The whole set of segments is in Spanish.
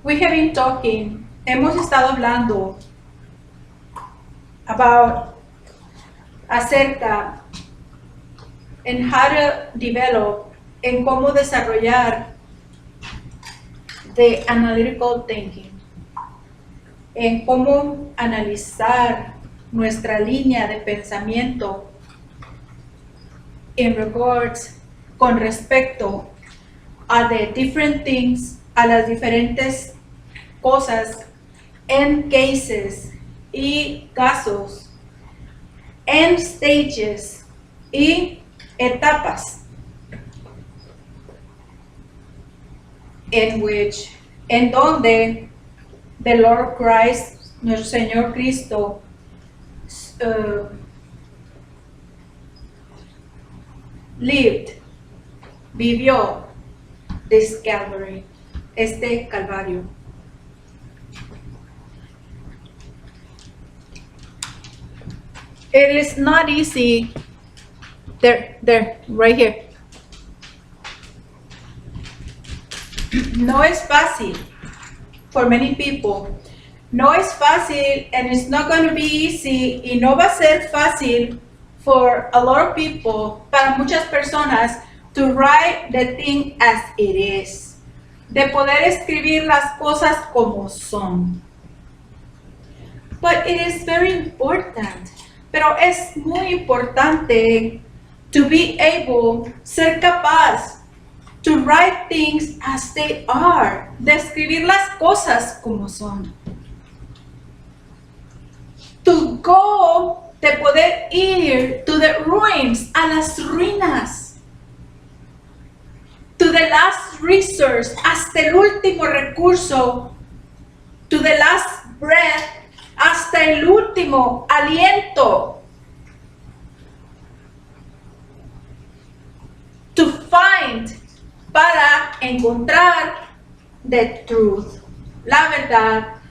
we have been talking, hemos estado hablando about acerca en how to develop, en cómo desarrollar the analytical thinking, en cómo analizar nuestra línea de pensamiento in regards, con respecto a the different things, a las diferentes cosas, en cases y casos, en stages y etapas, en donde the Lord Christ, nuestro Señor Cristo, vivió this Calvary, este Calvario. It is not easy. There, right here. No es fácil for many people. No es fácil, and it's not going to be easy, y no va a ser fácil for a lot of people, para muchas personas, to write the thing as it is. De poder escribir las cosas como son. But it is very important. Pero es muy importante to be able, ser capaz, to write things as they are. De escribir las cosas como son. To go, de poder ir to the ruins, a las ruinas. To the last resource, hasta el último recurso. To the last breath, hasta el último aliento. To find, para encontrar the truth, la verdad,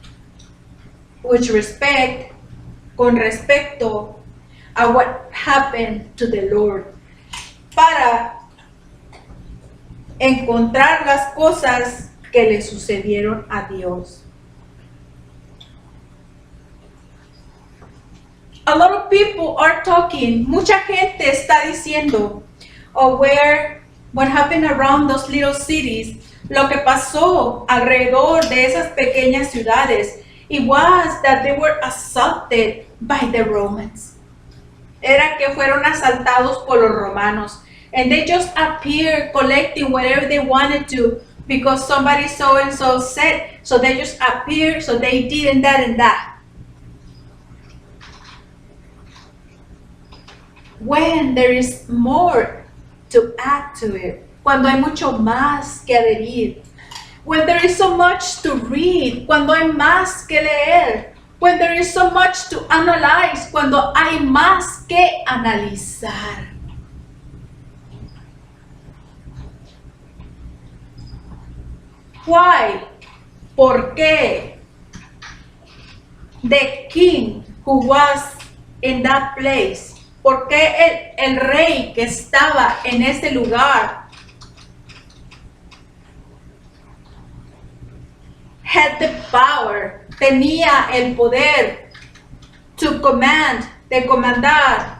with respect, con respecto a what happened to the Lord, para encontrar las cosas que le sucedieron a Dios. A lot of people are talking, mucha gente está diciendo, what happened around those little cities, lo que pasó alrededor de esas pequeñas ciudades. It was that they were assaulted by the Romans. Era que fueron asaltados por los romanos. And they just appeared collecting whatever they wanted to because somebody so and so said. So they just appeared, so they did and that and that. When there is more to add to it, cuando hay mucho más que adherir, when there is so much to read, cuando hay más que leer, when there is so much to analyze, cuando hay más que analizar. Why? ¿Por qué? The king who was in that place, ¿por qué el rey que estaba en ese lugar had the power, tenía el poder to command, de comandar,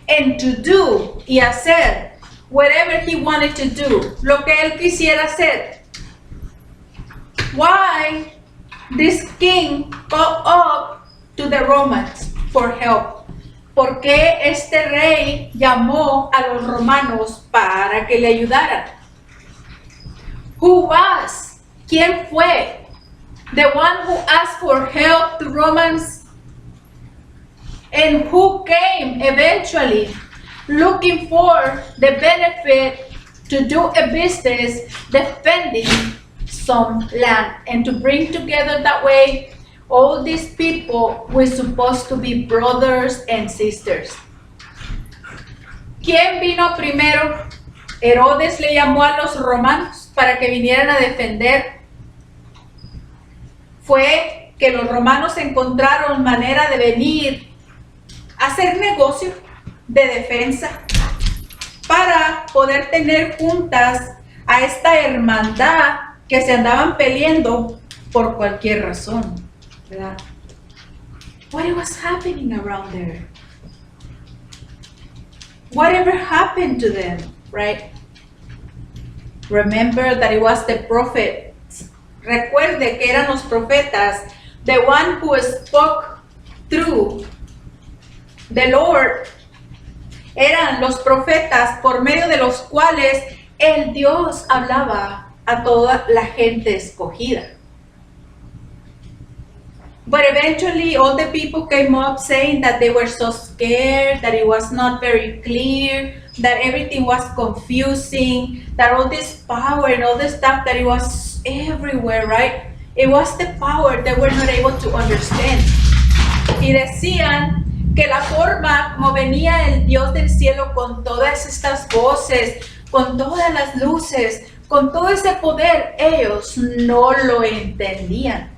and to do, y hacer whatever he wanted to do, lo que él quisiera hacer? Why this king called up to the Romans for help? ¿Por qué este rey llamó a los romanos para que le ayudaran? Who was? ¿Quién fue? The one who asked for help to Romans, and who came eventually looking for the benefit to do a business defending some land and to bring together that way all these people were supposed to be brothers and sisters. ¿Quién vino primero? Herodes le llamó a los romanos para que vinieran a defender. Fue que los romanos encontraron manera de venir a hacer negocio de defensa para poder tener juntas a esta hermandad que se andaban peleando por cualquier razón, ¿verdad? What was happening around there? Whatever happened to them, right? Remember that it was the prophets. Recuerde que eran los profetas, the one who spoke through the Lord. Eran los profetas por medio de los cuales el Dios hablaba a toda la gente escogida. But eventually all the people came up saying that they were so scared, that it was not very clear, that everything was confusing, that all this power and all this stuff, that it was everywhere, right? It was the power they were not able to understand. Y decían que la forma como venía el Dios del cielo con todas estas voces, con todas las luces, con todo ese poder, ellos no lo entendían.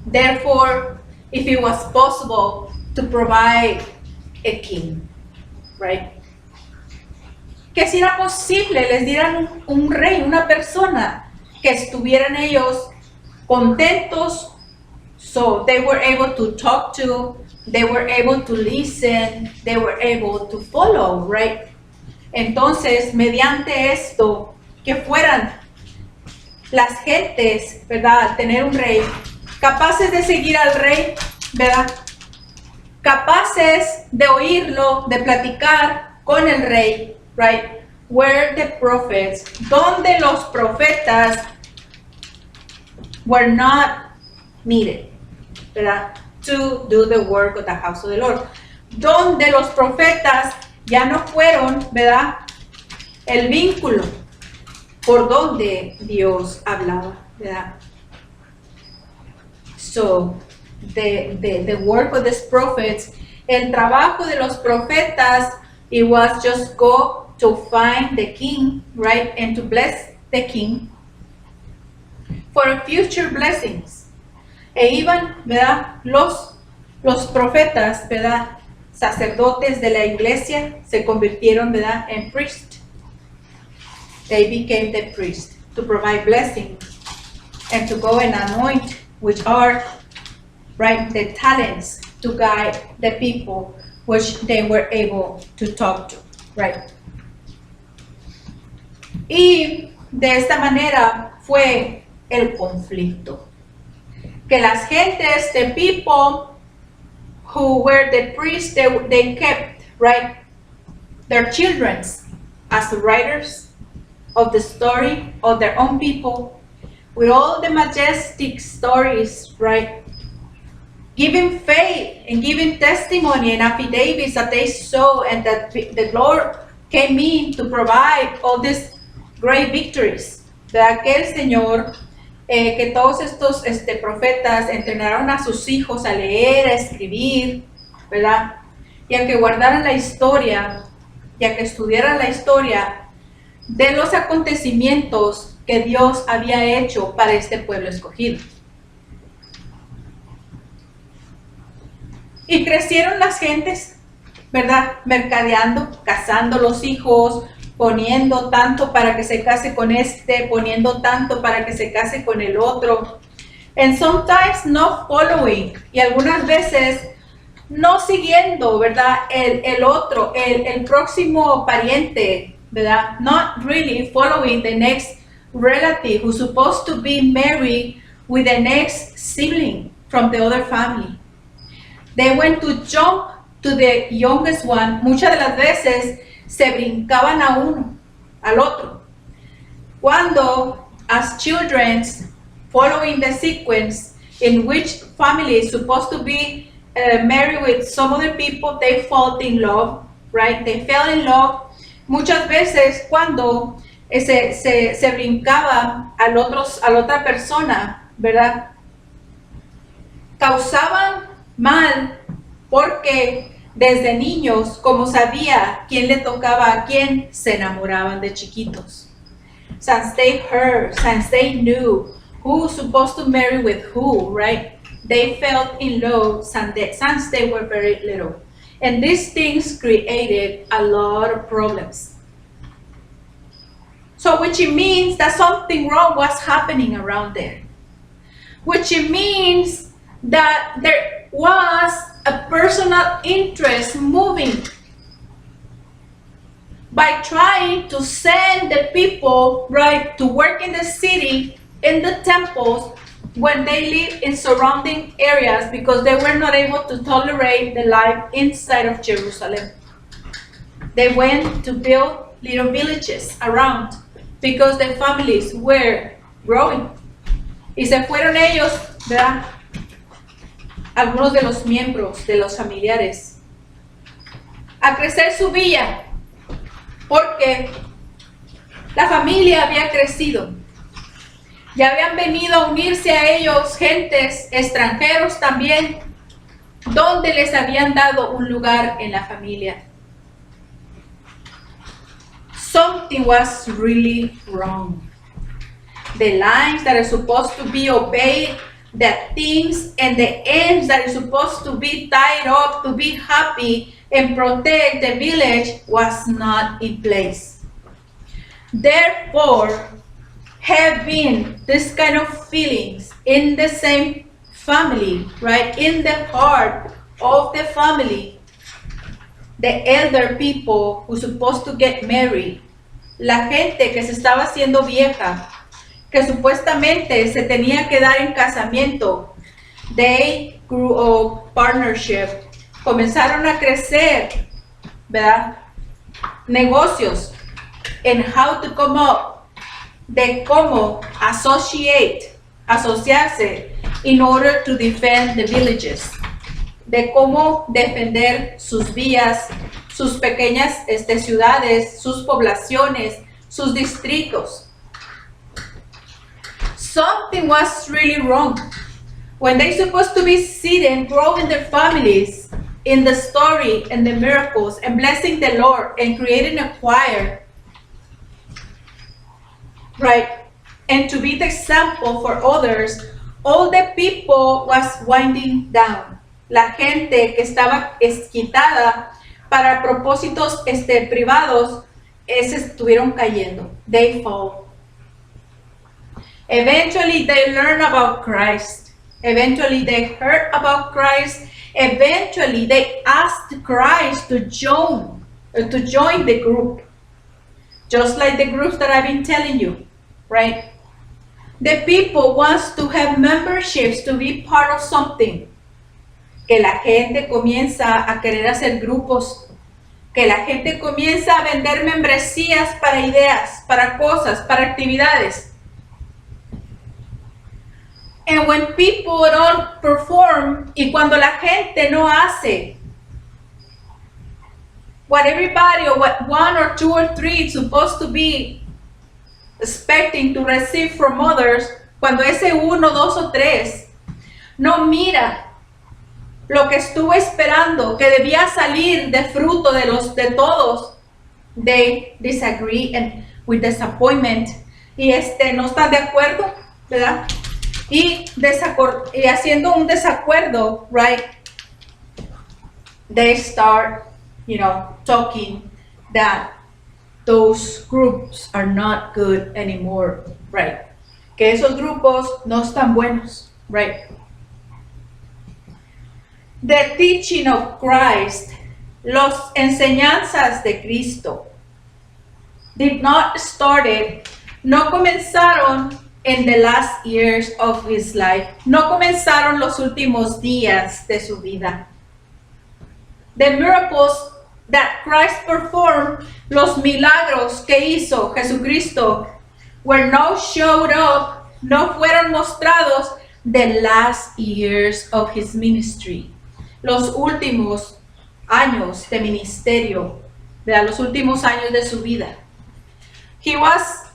Therefore, if it was possible to provide a king, right? Que si era posible les dieran un rey, una persona, que estuvieran ellos contentos, so they were able to talk to, they were able to listen, they were able to follow, right? Entonces, mediante esto, que fueran las gentes, ¿verdad? Tener un rey, capaces de seguir al rey, ¿verdad? Capaces de oírlo, de platicar con el rey, right? Where the prophets, donde los profetas were not needed, ¿verdad? To do the work of the house of the Lord. Donde los profetas ya no fueron, ¿verdad? El vínculo por donde Dios hablaba, ¿verdad? So, the work of these prophets, el trabajo de los profetas, it was just go to find the king, right? And to bless the king for future blessings. E iban, ¿verdad? Los profetas, ¿verdad? Sacerdotes de la iglesia se convirtieron, ¿verdad? En priest. They became the priest to provide blessings and to go and anoint, which are, right, the talents to guide the people which they were able to talk to, right? Y de esta manera fue el conflicto. Que las gentes, the people who were the priests, they kept, right, their children as the writers of the story of their own people, with all the majestic stories, right? Giving faith and giving testimony and affidavits that they saw and that the Lord came in to provide all these great victories. De aquel Señor, que todos estos profetas entrenaron a sus hijos a leer, a escribir, ¿verdad? Y a que guardaran la historia, y a que estudiaran la historia de los acontecimientos que Dios había hecho para este pueblo escogido. Y crecieron las gentes, ¿verdad? Mercadeando, casando los hijos, poniendo tanto para que se case con este, poniendo tanto para que se case con el otro. And sometimes not following, y algunas veces no siguiendo, ¿verdad? El otro, el próximo pariente, ¿verdad? Not really following the next relative who's supposed to be married with the next sibling from the other family. They went to jump to the youngest one. Muchas de las veces se brincaban a uno, al otro. Cuando, as children, following the sequence in which family is supposed to be married with some other people, they fall in love, right? They fell in love. Muchas veces cuando se brincaba a la otra persona, ¿verdad? Causaban mal porque desde niños, como sabía quién le tocaba a quién, se enamoraban de chiquitos. Since they heard, since they knew who was supposed to marry with who, right? They fell in love since they were very little. And these things created a lot of problems. So which means that something wrong was happening around there. which means that there was a personal interest moving by trying to send the people, right, to work in the city, in the temples, when they live in surrounding areas, because they were not able to tolerate the life inside of Jerusalem. They went to build little villages around because the families were growing. Y se fueron ellos, ¿verdad? Algunos de los miembros, de los familiares, a crecer su villa, porque la familia había crecido. Ya habían venido a unirse a ellos gentes extranjeros también, donde les habían dado un lugar en la familia. Something was really wrong. The lines that are supposed to be obeyed, the things and the ends that are supposed to be tied up to be happy and protect the village was not in place. Therefore, having this kind of feelings in the same family, right, in the heart of the family, the elder people who supposed to get married, la gente que se estaba haciendo vieja, que supuestamente se tenía que dar en casamiento, they grew up partnership, comenzaron a crecer, ¿verdad? Negocios, and how to come up, de cómo asociarse in order to defend the villages, de cómo defender sus vías, sus pequeñas ciudades, sus poblaciones, sus distritos. Something was really wrong. When they're supposed to be sitting, growing their families in the story and the miracles and blessing the Lord and creating a choir, right? And to be the example for others, all the people was winding down. La gente que estaba esquitada para propósitos privados, estuvieron cayendo. They fall. Eventually they learn about Christ. Eventually they heard about Christ. Eventually they asked Christ to join the group. Just like the groups that I've been telling you, right? The people wants to have memberships to be part of something. Que la gente comienza a querer hacer grupos. Que la gente comienza a vender membresías para ideas, para cosas, para actividades. And when people don't perform, y cuando la gente no hace what everybody or what one or two or three is supposed to be expecting to receive from others, cuando ese uno, dos o tres no mira lo que estuvo esperando, que debía salir de fruto de todos, they disagree and with disappointment, y no están de acuerdo, ¿verdad? Y haciendo un desacuerdo, right? They start, talking that those groups are not good anymore, right? Que esos grupos no están buenos, right? The teaching of Christ, las enseñanzas de Cristo, no comenzaron in the last years of his life. No comenzaron los últimos días de su vida. The miracles that Christ performed, los milagros que hizo Jesucristo, were not showed up, no fueron mostrados the last years of his ministry. Los últimos años de ministerio, de los últimos años de su vida. He was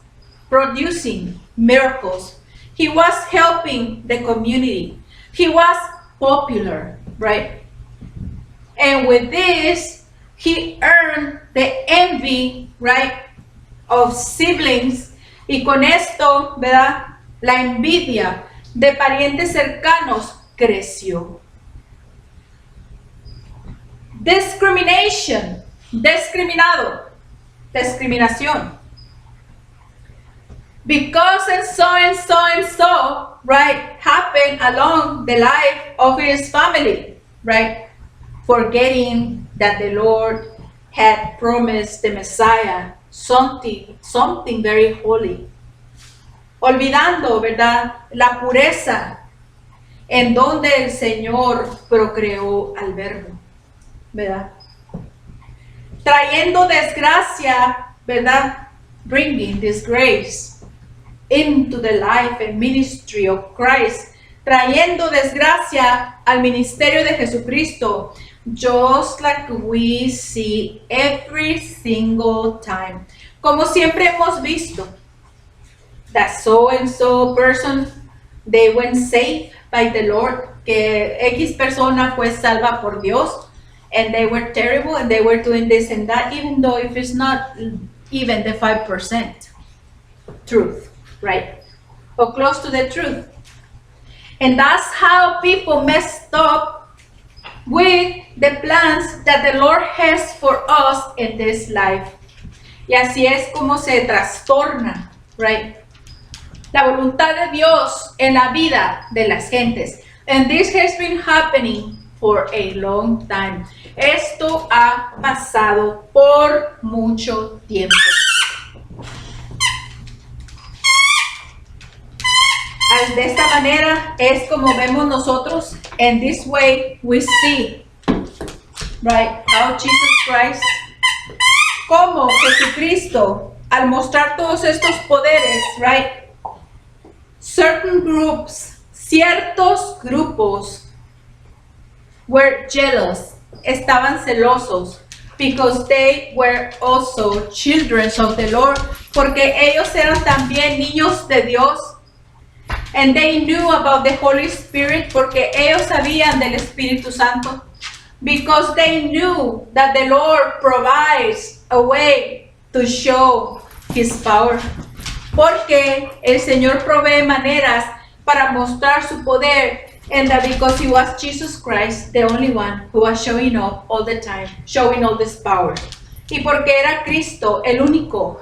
producing miracles. He was helping the community. He was popular, right? And with this, he earned the envy, right, of siblings. Y con esto, ¿verdad? La envidia de parientes cercanos creció. Discrimination, discriminación. Because and so, right, happened happened along the life of his family, right? Forgetting that the Lord had promised the Messiah something very holy. Olvidando, ¿verdad?, la pureza en donde el Señor procreó al Verbo, ¿verdad? Trayendo desgracia, ¿verdad? Bringing disgrace into the life and ministry of Christ. Trayendo desgracia al ministerio de Jesucristo, just like we see every single time. Como siempre hemos visto, that so and so person, they went saved by the Lord, que X persona fue salva por Dios, and they were terrible and they were doing this and that, even though if it's not even the 5% truth, right? Or close to the truth. And that's how people messed up with the plans that the Lord has for us in this life. Y así es como se trastorna, right? La voluntad de Dios en la vida de las gentes. And this has been happening for a long time. Esto ha pasado por mucho tiempo. De esta manera es como vemos nosotros. And this way we see, right, how Jesus Christ, como Jesucristo, al mostrar todos estos poderes, right, certain groups, ciertos grupos were jealous, estaban celosos, because they were also children of the Lord, porque ellos eran también niños de Dios. And they knew about the Holy Spirit, porque ellos sabían del Espíritu Santo, because they knew that the Lord provides a way to show His power. Porque el Señor provee maneras para mostrar su poder, and that because He was Jesus Christ, the only one who was showing up all the time, showing all this power. Y porque era Cristo el único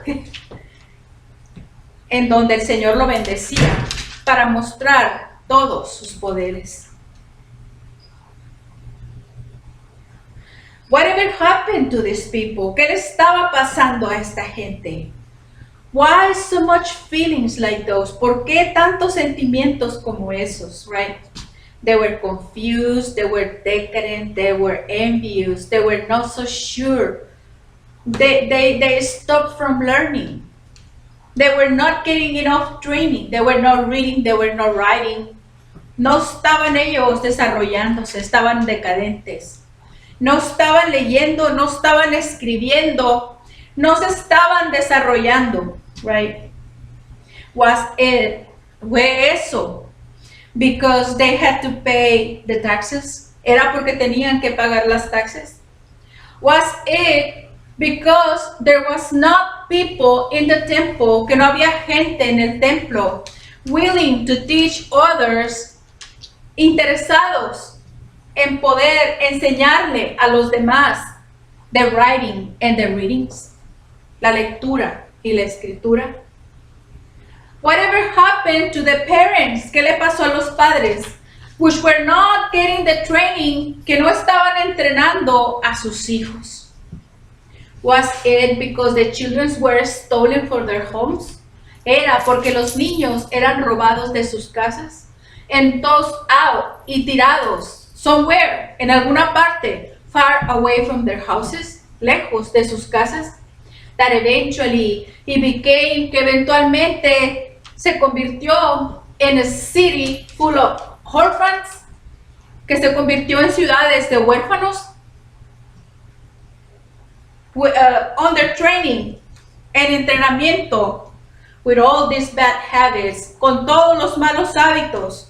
en donde el Señor lo bendecía para mostrar todos sus poderes. Whatever happened to these people? ¿Qué le estaba pasando a esta gente? Why so much feelings like those? ¿Por qué tantos sentimientos como esos, right? They were confused, they were decadent, they were envious, they were not so sure. They stopped from learning. They were not getting enough training. They were not reading, they were not writing. No estaban ellos desarrollándose, estaban decadentes. No estaban leyendo, no estaban escribiendo, no se estaban desarrollando, right? Fue eso, because they had to pay the taxes. Era porque tenían que pagar las taxes. Was it because there was not people in the temple, que no había gente en el templo, willing to teach others, interesados en poder enseñarle a los demás the writing and the readings, la lectura y la escritura? Whatever happened to the parents? ¿Qué le pasó a los padres? Which were not getting the training, que no estaban entrenando a sus hijos. Was it because the children were stolen from their homes? Era porque los niños eran robados de sus casas and tossed out y tirados somewhere, en alguna parte, far away from their houses, lejos de sus casas, that eventually que eventualmente se convirtió en a city full of orphans, que se convirtió en ciudades de huérfanos, under training, en entrenamiento, with all these bad habits, con todos los malos hábitos,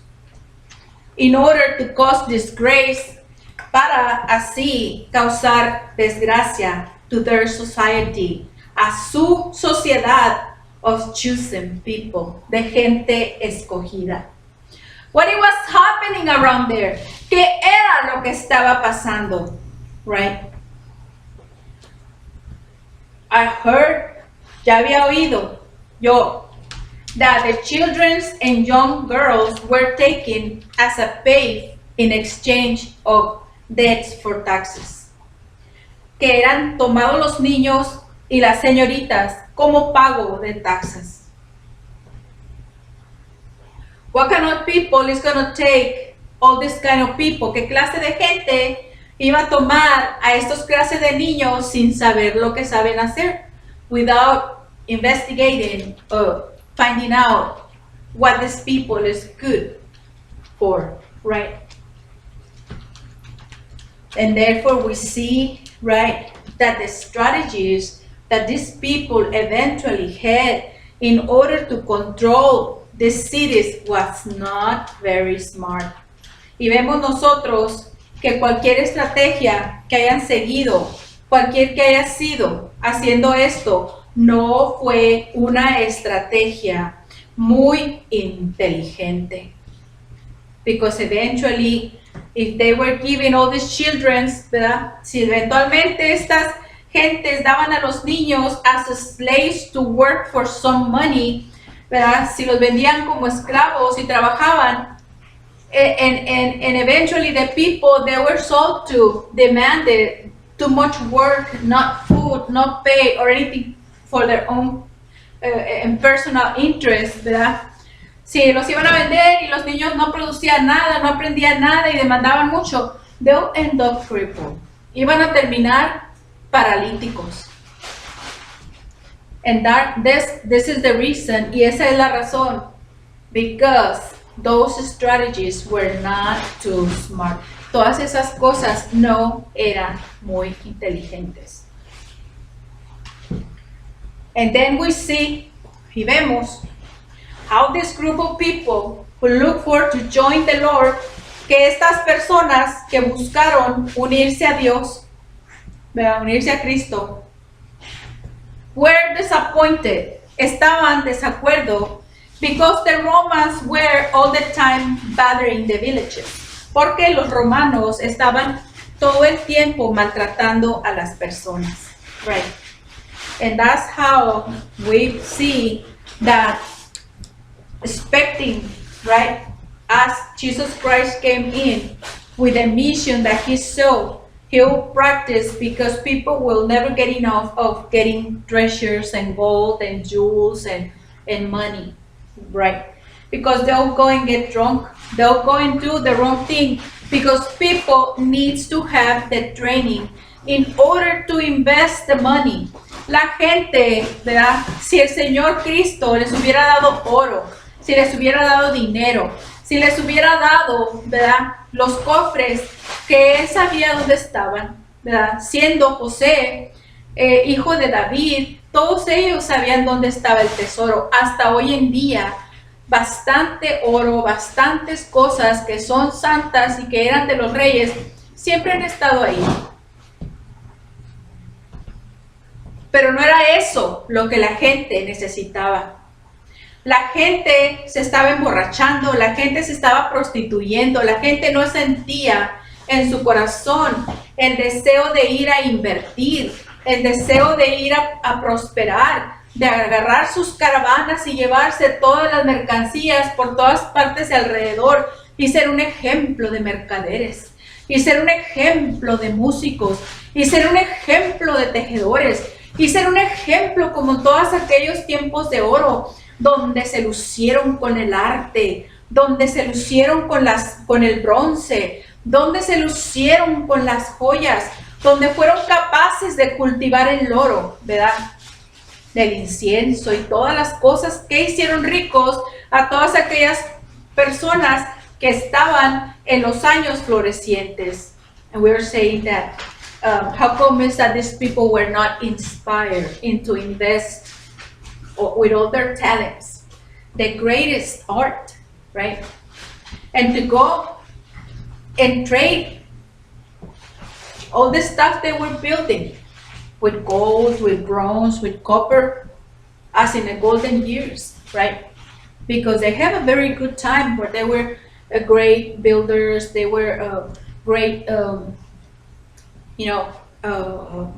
in order to cause disgrace, para así causar desgracia to their society, a su sociedad of chosen people, de gente escogida. What it was happening around there? ¿Qué era lo que estaba pasando? Right? I heard, ya había oído yo, that the children and young girls were taken as a pay in exchange of debts for taxes. Que eran tomados los niños y las señoritas como pago de taxas. What kind of people is going to take all this kind of people? ¿Qué clase de gente iba a tomar a estos clases de niños sin saber lo que saben hacer? Without investigating or finding out what these people is good for, right? And therefore we see, right, that the strategies that these people eventually had in order to control the cities was not very smart. Y vemos nosotros que cualquier estrategia que hayan seguido, cualquier que haya sido haciendo esto, no fue una estrategia muy inteligente. Because eventually, if they were giving all these children, ¿verdad? Si eventualmente estas gentes daban a los niños as slaves to work for some money, ¿verdad? Si los vendían como esclavos y trabajaban, and eventually the people they were sold to demanded too much work, not food, not pay or anything for their own personal interest, ¿verdad? Si los iban a vender y los niños no producían nada, no aprendían nada y demandaban mucho, they'll end up crippled. Iban a terminar paralíticos. And this is the reason, y esa es la razón, because those strategies were not too smart. Todas esas cosas no eran muy inteligentes. And then we see, y vemos, how this group of people who look for to join the Lord, que estas personas que buscaron unirse a Dios, unirse a Cristo, were disappointed, estaban desacuerdo, because the Romans were all the time bothering the villages, porque los romanos estaban todo el tiempo maltratando a las personas, right? And that's how we see that expecting, right, as Jesus Christ came in with a mission that he saw, he'll practice because people will never get enough of getting treasures and gold and jewels and money, right? Because they'll go and get drunk, they'll go and do the wrong thing because people needs to have the training in order to invest the money. La gente, ¿verdad? Si el Señor Cristo les hubiera dado oro, si les hubiera dado dinero, si les hubiera dado, ¿verdad?, los cofres que él sabía dónde estaban, ¿verdad? Siendo José, hijo de David, todos ellos sabían dónde estaba el tesoro. Hasta hoy en día, bastante oro, bastantes cosas que son santas y que eran de los reyes, siempre han estado ahí. Pero no era eso lo que la gente necesitaba. La gente se estaba emborrachando, la gente se estaba prostituyendo, la gente no sentía en su corazón el deseo de ir a invertir, el deseo de ir a prosperar, de agarrar sus caravanas y llevarse todas las mercancías por todas partes de alrededor y ser un ejemplo de mercaderes, y ser un ejemplo de músicos, y ser un ejemplo de tejedores, y ser un ejemplo como en todos aquellos tiempos de oro, donde se lucieron con el arte, donde se lucieron con el bronce, donde se lucieron con las joyas, donde fueron capaces de cultivar el oro, ¿verdad?, del incienso y todas las cosas que hicieron ricos a todas aquellas personas que estaban en los años florecientes. And we're saying that how come is that these people were not inspired into invest with all their talents, the greatest art, right? And to go and trade all the stuff they were building with gold, with bronze, with copper, as in the golden years, right? Because they have a very good time where they were great builders, they were great,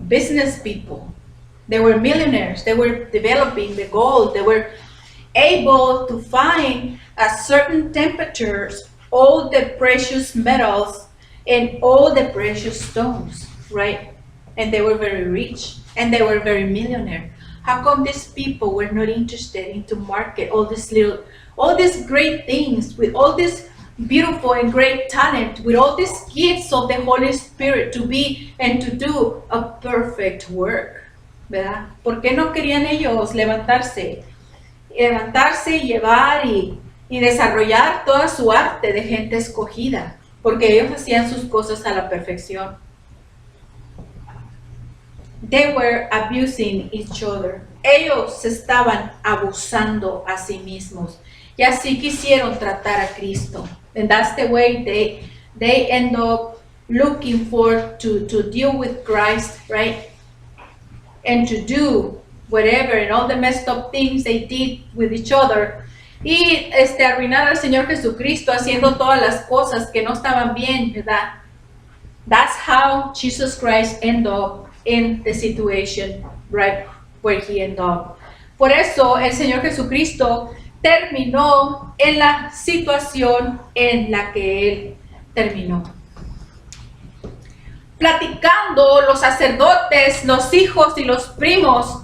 business people. They were millionaires. They were developing the gold. They were able to find at certain temperatures all the precious metals and all the precious stones, right? And they were very rich and they were very millionaire. How come these people were not interested in to market all these great things with all this beautiful and great talent, with all these gifts of the Holy Spirit to be and to do a perfect work, ¿verdad? ¿Por qué no querían ellos levantarse y llevar y desarrollar toda su arte de gente escogida? Porque ellos hacían sus cosas a la perfección. They were abusing each other. Ellos se estaban abusando a sí mismos. Y así quisieron tratar a Cristo. And that's the way they end up looking for to deal with Christ, right? And to do whatever and all the messed up things they did with each other. Y arruinar al Señor Jesucristo haciendo todas las cosas que no estaban bien, ¿verdad? That's how Jesus Christ ended up in the situation, right, where he ended up. Por eso el Señor Jesucristo terminó en la situación en la que Él terminó. Platicando los sacerdotes, los hijos y los primos,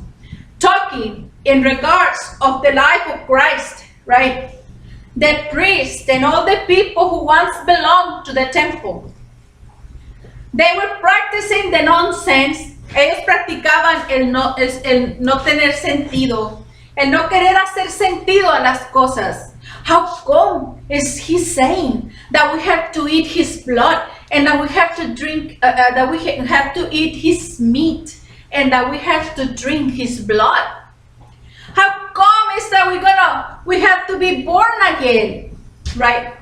talking in regards of the life of Christ, right? The priests and all the people who once belonged to the temple. They were practicing the nonsense. Ellos practicaban el no tener sentido, el no querer hacer sentido a las cosas. How come is he saying that we have to eat his blood and that we have to drink, that we have to eat his meat and that we have to drink his blood? How come is that we have to be born again, right?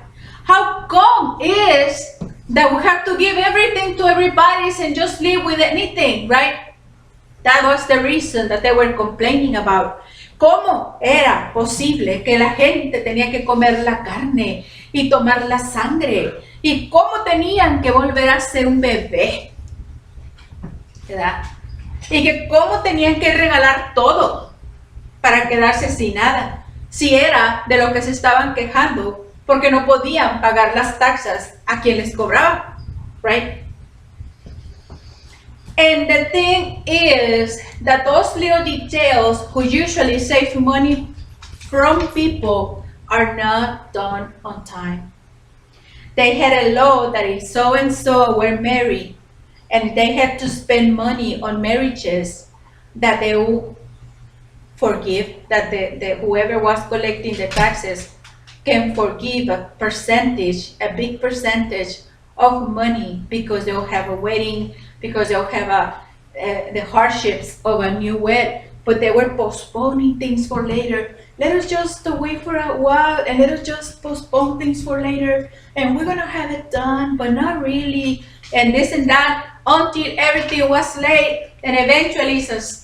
How come is that we have to give everything to everybody and just live with anything, right? That was the reason that they were complaining about. ¿Cómo era posible que la gente tenía que comer la carne y tomar la sangre? ¿Y cómo tenían que volver a ser un bebé? ¿Verdad? Y que cómo tenían que regalar todo para quedarse sin nada. Si era de lo que se estaban quejando, porque no podían pagar las taxas a quien les cobraba, right? And the thing is that those little details who usually save money from people are not done on time. They had a law that if so and so were married and they had to spend money on marriages, that they would forgive, that the whoever was collecting the taxes can forgive a percentage, a big percentage of money because they'll have a wedding, because they'll have the hardships of a new wed. But they were postponing things for later. Let us just wait for a while and let us just postpone things for later. And we're going to have it done, but not really. And this and that until everything was late. And eventually, since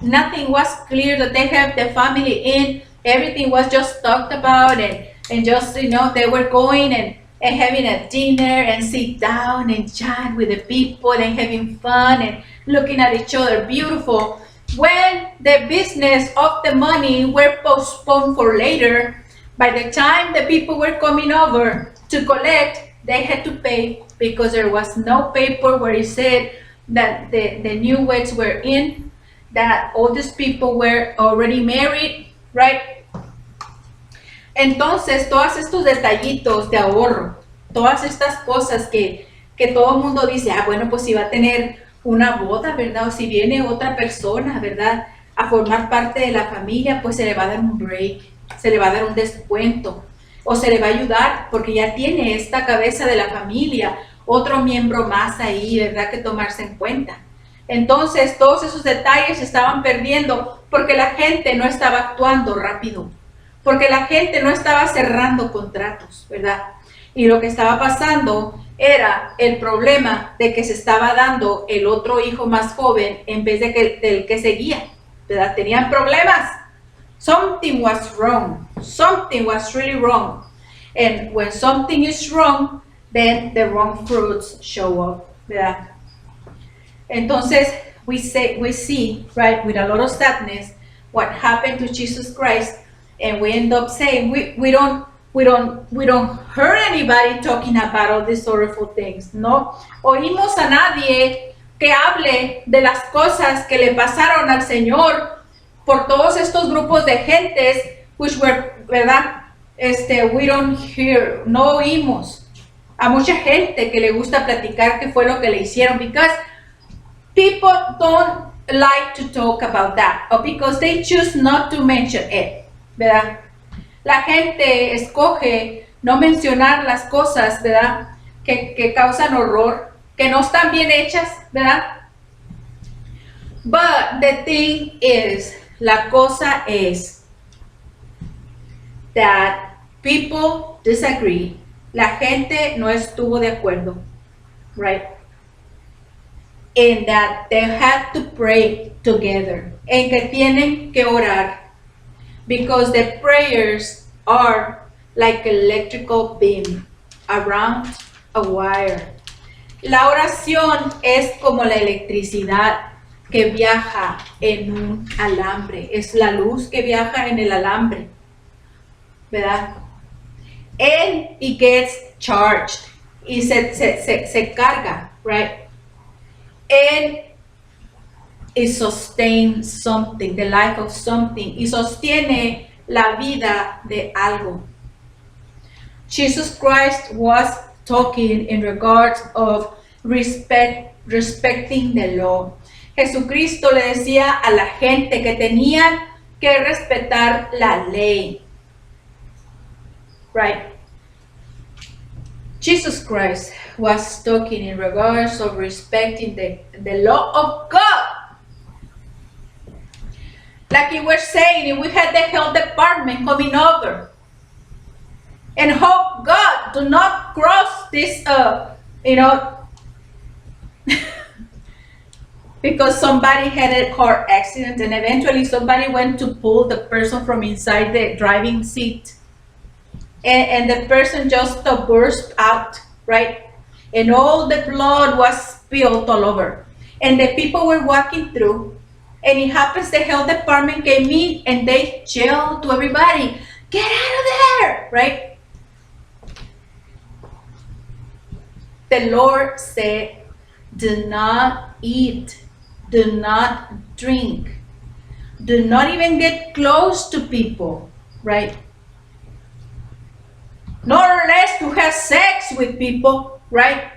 nothing was clear that they have the family in, everything was just talked about and just, they were going and having a dinner and sit down and chat with the people and having fun and looking at each other beautiful. When the business of the money were postponed for later, by the time the people were coming over to collect, they had to pay because there was no paper where it said that the newlyweds were in, that all these people were already married, right? Entonces, todos estos detallitos de ahorro, todas estas cosas que todo el mundo dice, bueno, pues si va a tener una boda, ¿verdad? O si viene otra persona, ¿verdad? A formar parte de la familia, pues se le va a dar un break, se le va a dar un descuento, o se le va a ayudar porque ya tiene esta cabeza de la familia, otro miembro más ahí, ¿verdad? Que tomarse en cuenta. Entonces, todos esos detalles se estaban perdiendo porque la gente no estaba actuando rápido, porque la gente no estaba cerrando contratos, ¿verdad? Y lo que estaba pasando era el problema de que se estaba dando el otro hijo más joven en vez de del que seguía, ¿verdad? Tenían problemas. Something was wrong. Something was really wrong. And when something is wrong, then the wrong fruits show up, ¿verdad? Entonces, we see, right, with a lot of sadness, what happened to Jesus Christ And we end up saying we don't hear anybody talking about all these sorrowful things. No oímos a nadie que hable de las cosas que le pasaron al Señor por todos estos grupos de gentes, which were, ¿verdad? We don't hear, no oímos a mucha gente que le gusta platicar qué fue lo que le hicieron, because people don't like to talk about that, or because they choose not to mention it, ¿verdad? La gente escoge no mencionar las cosas, ¿verdad? Que causan horror, que no están bien hechas, ¿verdad? But the thing is, la cosa es that people disagree. La gente no estuvo de acuerdo, right? And that they had to pray together. En que tienen que orar. Because the prayers are like electrical beam around a wire. La oración es como la electricidad que viaja en un alambre. Es la luz que viaja en el alambre, ¿verdad? And it gets charged. Y se carga, right? And it sustains something, the life of something. Y sostiene la vida de algo. Jesus Christ was talking in regards of respecting the law. Jesucristo le decía a la gente que tenían que respetar la ley. Right? Jesus Christ was talking in regards of respecting the law of God. Like you were saying, if we had the health department coming over and hope God do not cross this, because somebody had a car accident and eventually somebody went to pull the person from inside the driving seat. And the person just burst out, right? And all the blood was spilled all over. And the people were walking through. And it happens the health department came in and they yelled to everybody, "Get out of there!" Right? The Lord said, do not eat, do not drink, do not even get close to people, right? Nor less to have sex with people, right?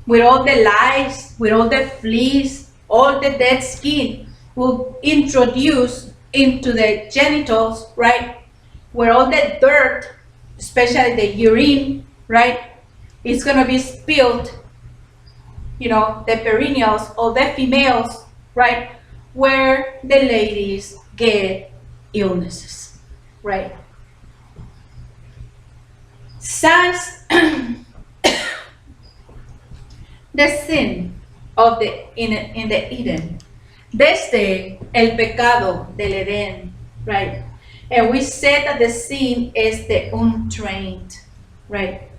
With all the lice, with all the fleas, all the dead skin will introduce into the genitals, right? Where all the dirt, especially the urine, right? It's gonna be spilled, the perineals or the females, right? Where the ladies get illnesses, right? Since the sin of in the Eden, desde el pecado del Edén, right? And we said that the sin is the untrained, right?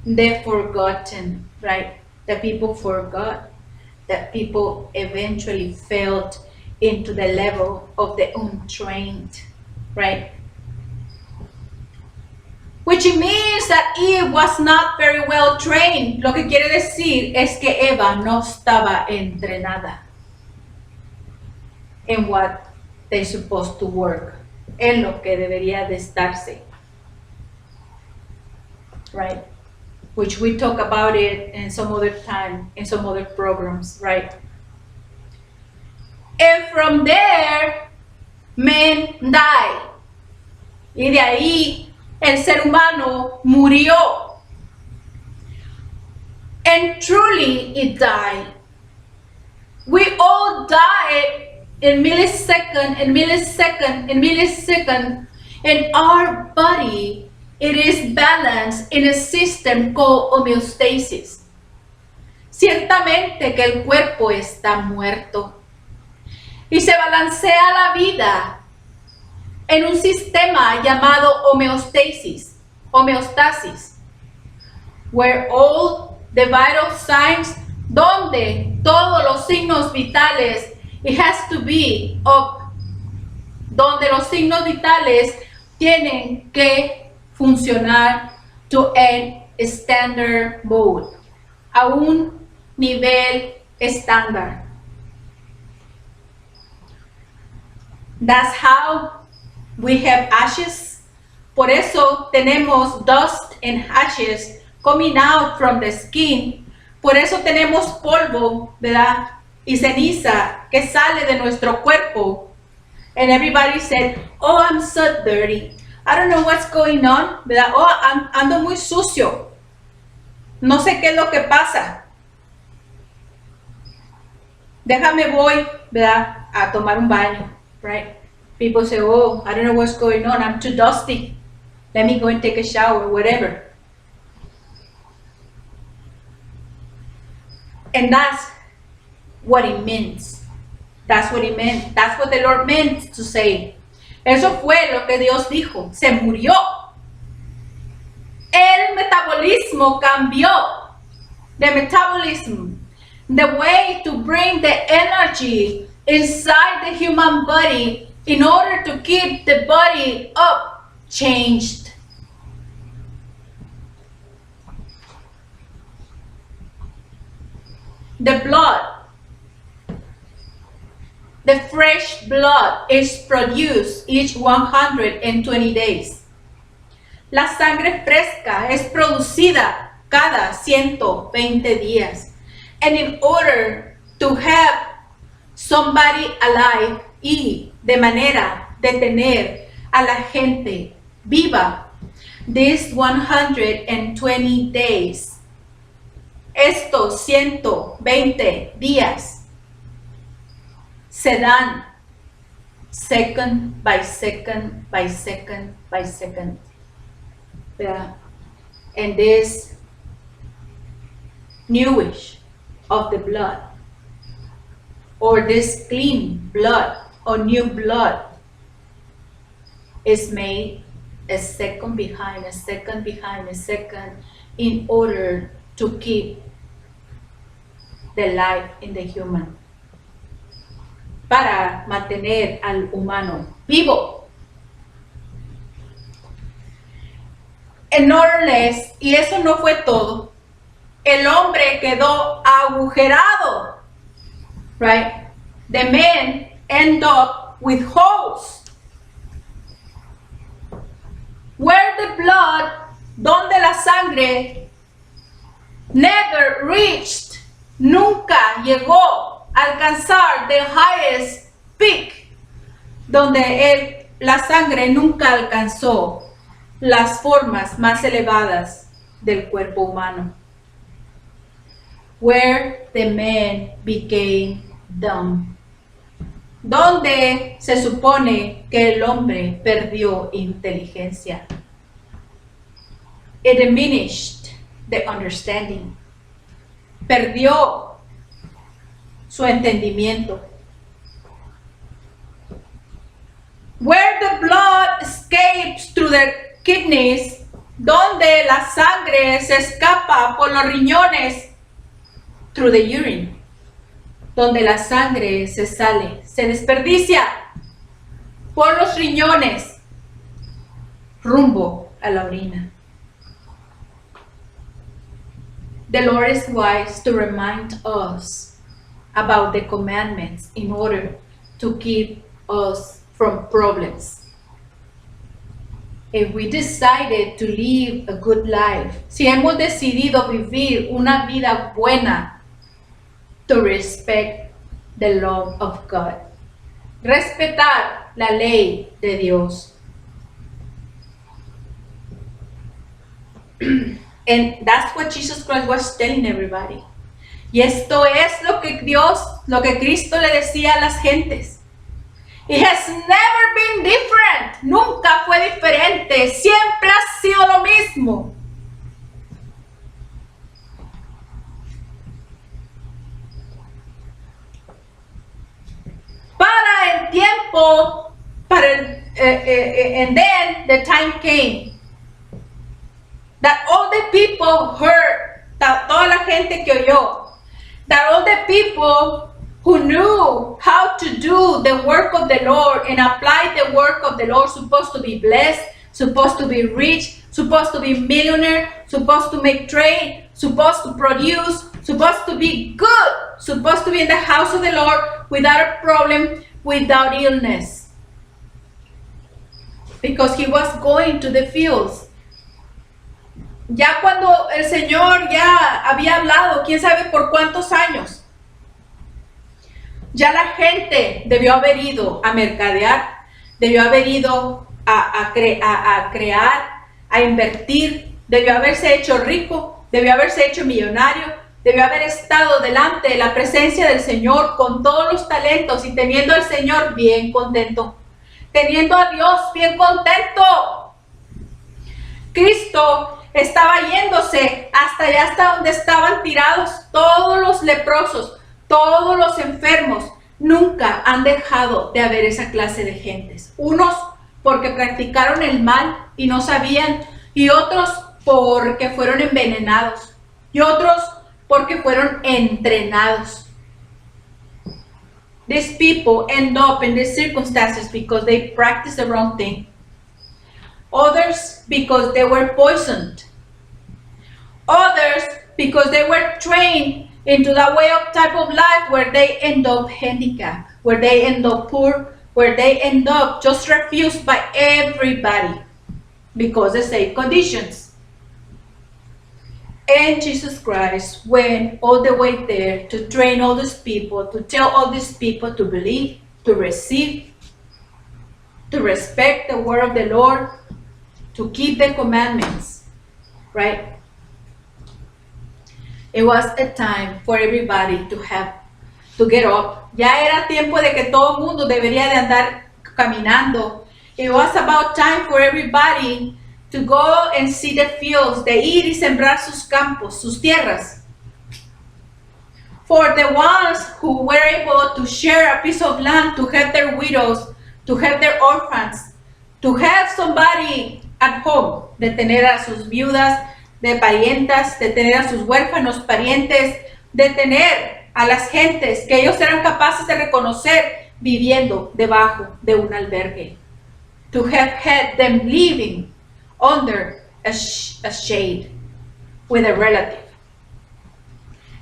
The forgotten, right? The people forgot, that people eventually fell into the level of the untrained, right? Which means that Eve was not very well trained. Lo que quiere decir es que Eva no estaba entrenada en what they're supposed to work, en lo que debería de estarse, right? Which we talk about it in some other time, in some other programs, right? And from there, men die. Y de ahí, el ser humano murió. And truly, it died. We all died in millisecond, and our body, it is balanced in a system called homeostasis. Ciertamente que el cuerpo está muerto y se balancea la vida en un sistema llamado homeostasis, where all the vital signs, donde todos los signos vitales, it has to be up, donde los signos vitales tienen que funcionar to a standard mode, a un nivel estándar. That's how we have ashes. Por eso tenemos dust and ashes coming out from the skin. Por eso tenemos polvo, ¿verdad? Y ceniza que sale de nuestro cuerpo. And everybody said, oh, I'm so dirty. I don't know what's going on, ¿verdad? Oh, ando muy sucio. No sé qué es lo que pasa. Déjame voy, ¿verdad? A tomar un baño, right? People say, oh, I don't know what's going on. I'm too dusty. Let me go and take a shower, whatever. And that's what it means. That's what it meant. That's what the Lord meant to say. Eso fue lo que Dios dijo. Se murió. El metabolismo cambió. The metabolism, the way to bring the energy inside the human body in order to keep the body up, changed. The blood, the fresh blood is produced each 120 days. La sangre fresca es producida cada 120 días. And in order to have somebody alive, y de manera de tener a la gente viva, these 120 days, estos 120 días, se dan second by second by second by second. Yeah. And this newish of the blood, or this clean blood or new blood, is made a second behind a second behind a second in order to keep the life in the human, para mantener al humano vivo. En Orles, y eso no fue todo, el hombre quedó agujerado, right? The men end up with holes. Where the blood, donde la sangre, never reached, nunca llegó a alcanzar the highest peak, donde la sangre nunca alcanzó las formas más elevadas del cuerpo humano. Where the man became dumb. Donde se supone que el hombre perdió inteligencia. It diminished the understanding. Perdió su entendimiento. Where the blood escapes through the kidneys, donde la sangre se escapa por los riñones, through the urine, donde la sangre se sale, se desperdicia por los riñones, rumbo a la orina. The Lord is wise to remind us about the commandments in order to keep us from problems. If we decided to live a good life, si hemos decidido vivir una vida buena, to respect the law of God, respetar la ley de Dios. And that's what Jesus Christ was telling everybody. Y esto es lo que Cristo le decía a las gentes. It has never been different. Nunca fue diferente. Siempre ha sido lo mismo. Para el tiempo, and then the time came that all the people heard, that toda la gente que oyó, that all the people who knew how to do the work of the Lord and apply the work of the Lord, supposed to be blessed, supposed to be rich, supposed to be millionaire, supposed to make trade, supposed to produce, supposed to be good, supposed to be in the house of the Lord without a problem, without illness. Because he was going to the fields. Ya cuando el Señor ya había hablado, quién sabe por cuántos años, ya la gente debió haber ido a mercadear, debió haber ido a crear, a invertir, debió haberse hecho rico, debió haberse hecho millonario, debió haber estado delante de la presencia del Señor con todos los talentos y teniendo al Señor bien contento, teniendo a Dios bien contento. Cristo estaba yéndose hasta allá, hasta donde estaban tirados todos los leprosos, todos los enfermos. Nunca han dejado de haber esa clase de gentes. Unos porque practicaron el mal y no sabían, y otros porque fueron envenenados, y otros porque fueron entrenados. These people end up in these circumstances because they practiced the wrong thing. Others because they were poisoned. Others because they were trained into that way of type of life where they end up handicapped, where they end up poor, where they end up just refused by everybody because the same conditions. And Jesus Christ went all the way there to train all these people, to tell all these people to believe, to receive, to respect the word of the Lord, to keep the commandments, right? It was a time for everybody to get up. Ya era tiempo de que todo el mundo debería de andar caminando. It was about time for everybody to go and see the fields, de ir y sembrar sus campos, sus tierras. For the ones who were able to share a piece of land, to help their widows, to help their orphans, to have somebody at home, de tener a sus viudas, de parientas, de tener a sus huérfanos, parientes, de tener a las gentes que ellos eran capaces de reconocer viviendo debajo de un albergue. To have had them living under a shade with a relative.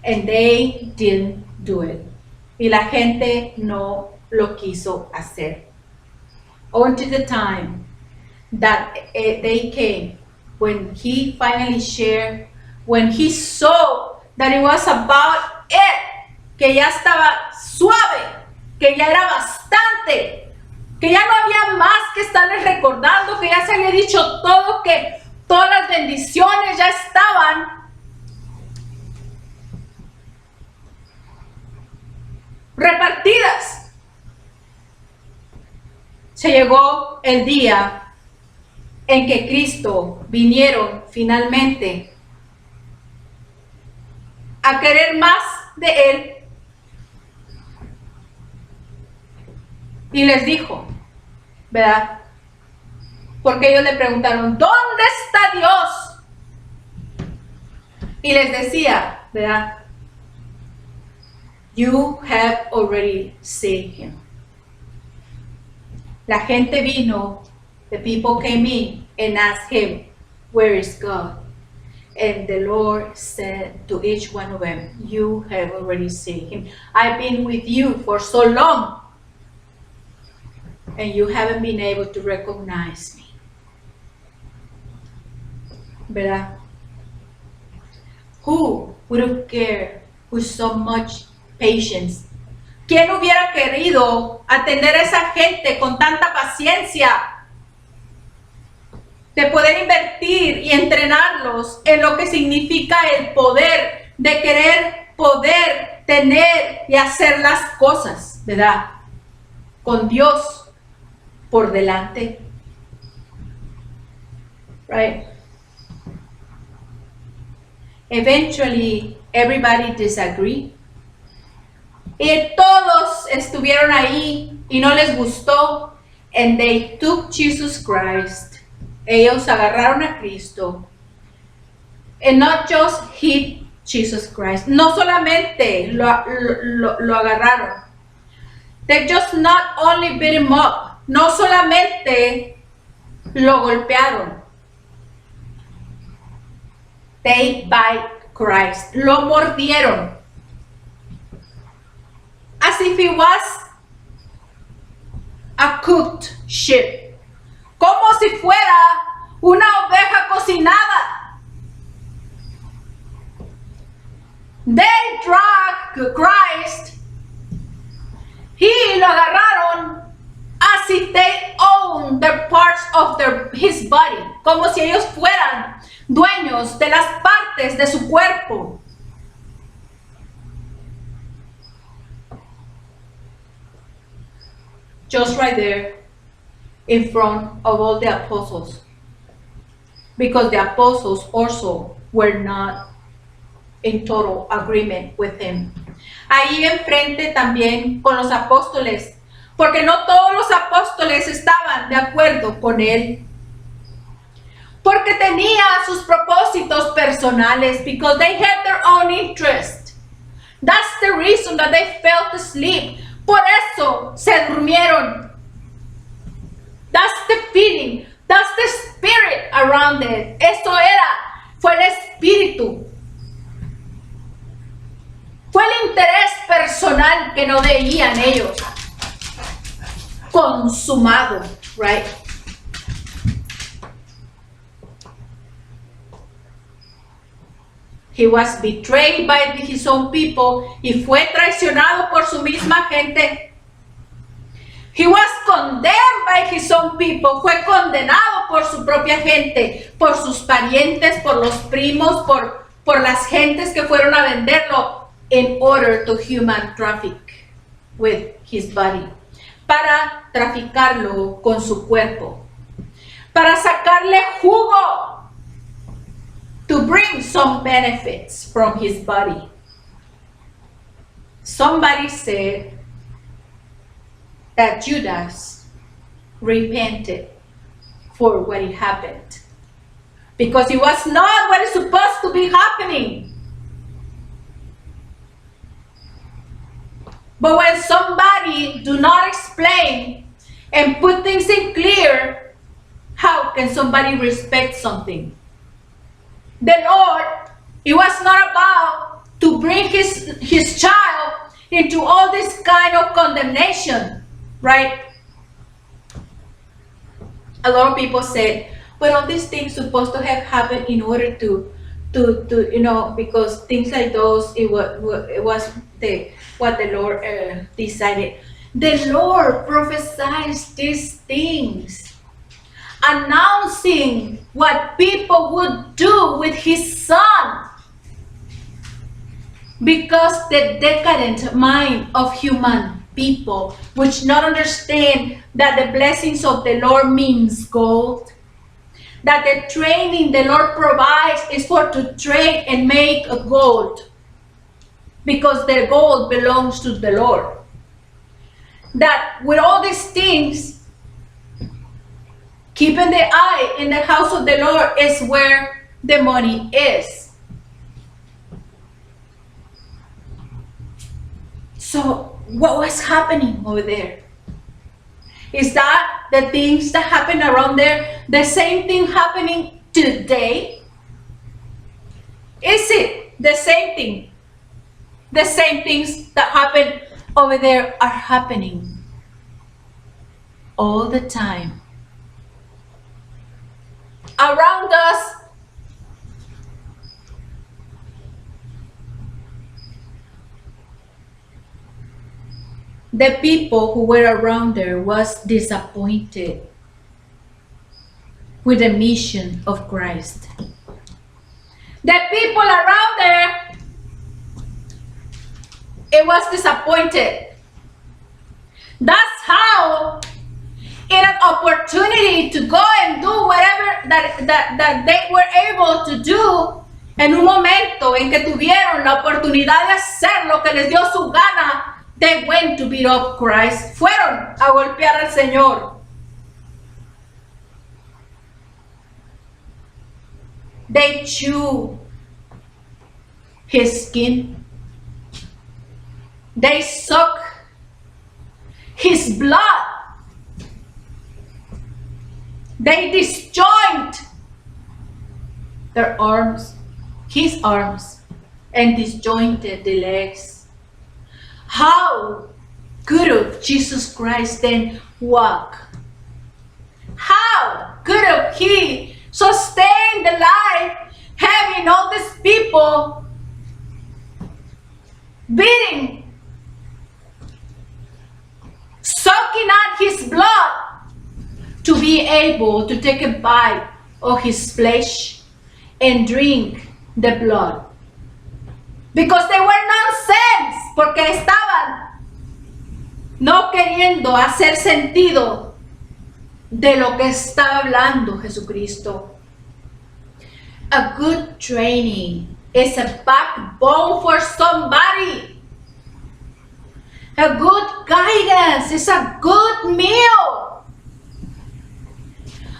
And they didn't do it. Y la gente no lo quiso hacer. Until the time that they came, when he finally shared, when he saw that it was about it, que ya estaba suave, que ya era bastante, que ya no había más que estarles recordando, que ya se había dicho todo, que todas las bendiciones ya estaban repartidas. Se llegó el día en que Cristo vinieron finalmente a querer más de Él. Y les dijo, ¿verdad? Porque ellos le preguntaron, ¿dónde está Dios? Y les decía, ¿verdad? You have already seen him. La gente vino, the people came in and asked him, where is God? And the Lord said to each one of them, you have already seen him. I've been with you for so long, and you haven't been able to recognize me. ¿Verdad? Who would have cared with so much patience? ¿Quién hubiera querido atender a esa gente con tanta paciencia? De poder invertir y entrenarlos en lo que significa el poder, de querer poder tener y hacer las cosas, ¿verdad? Con Dios por delante. Right? Eventually, everybody disagreed. Y todos estuvieron ahí y no les gustó. And they took Jesus Christ. Ellos agarraron a Cristo. And not just hit Jesus Christ. No solamente lo agarraron. They just not only beat him up. No solamente lo golpearon. They bite Christ. Lo mordieron. As if he was a cooked sheep. Como si fuera una oveja cocinada. They dragged Christ. Lo agarraron as if they own the parts of his body. Como si ellos fueran dueños de las partes de su cuerpo. Just right there in front of all the apostles. Because the apostles also were not in total agreement with him. Ahí enfrente también con los apóstoles, porque no todos los apóstoles estaban de acuerdo con él. Porque tenía sus propósitos personales, because they had their own interest. That's the reason that they fell asleep. Por eso se durmieron. That's the feeling. That's the spirit around it. Eso fue el espíritu. Fue el interés personal que no veían ellos. Consumado, right? He was betrayed by his own people. Y fue traicionado por su misma gente. He was condemned by his own people. Fue condenado por su propia gente, por sus parientes, por los primos, por las gentes que fueron a venderlo in order to human traffic with his body. Para traficarlo con su cuerpo. Para sacarle jugo. To bring some benefits from his body. Somebody said that Judas repented for what had happened. Because it was not what is supposed to be happening. But when somebody do not explain and put things in clear, how can somebody respect something? The Lord, it was not about to bring his child into all this kind of condemnation, right? A lot of people said, but all these things supposed to have happened in order to because things like those, it was what the Lord decided. The Lord prophesies these things, announcing what people would do with his son. Because the decadent mind of human people, which not understand that the blessings of the Lord means gold, that the training the Lord provides is for to trade and make a gold, because the gold belongs to the Lord. That with all these things, keeping the eye in the house of the Lord is where the money is. So what was happening over there? Is that the things that happen around there, the same thing happening today? Is it the same thing? The same things that happen over there are happening all the time. Around us, the people who were around there was disappointed with the mission of Christ. The people around there, it was disappointed. That's how, in an opportunity to go and do whatever that they were able to do, en un momento en que tuvieron la oportunidad de hacer lo que les dio su gana, they went to beat up Christ. Fueron a golpear al Señor. They chew his skin. They suck his blood. They disjoint their arms, his arms, and disjointed the legs. How could Jesus Christ then walk? How could he sustain the life having all these people beating, sucking out his blood to be able to take a bite of his flesh and drink the blood? Because they were nonsense, porque estaban no queriendo hacer sentido de lo que estaba hablando Jesucristo. A good training is a backbone for somebody. A good guidance is a good meal.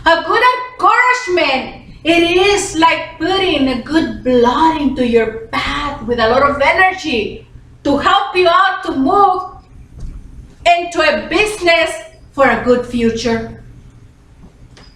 A good encouragement, it is like putting a good blood into your path with a lot of energy to help you out to move into a business for a good future.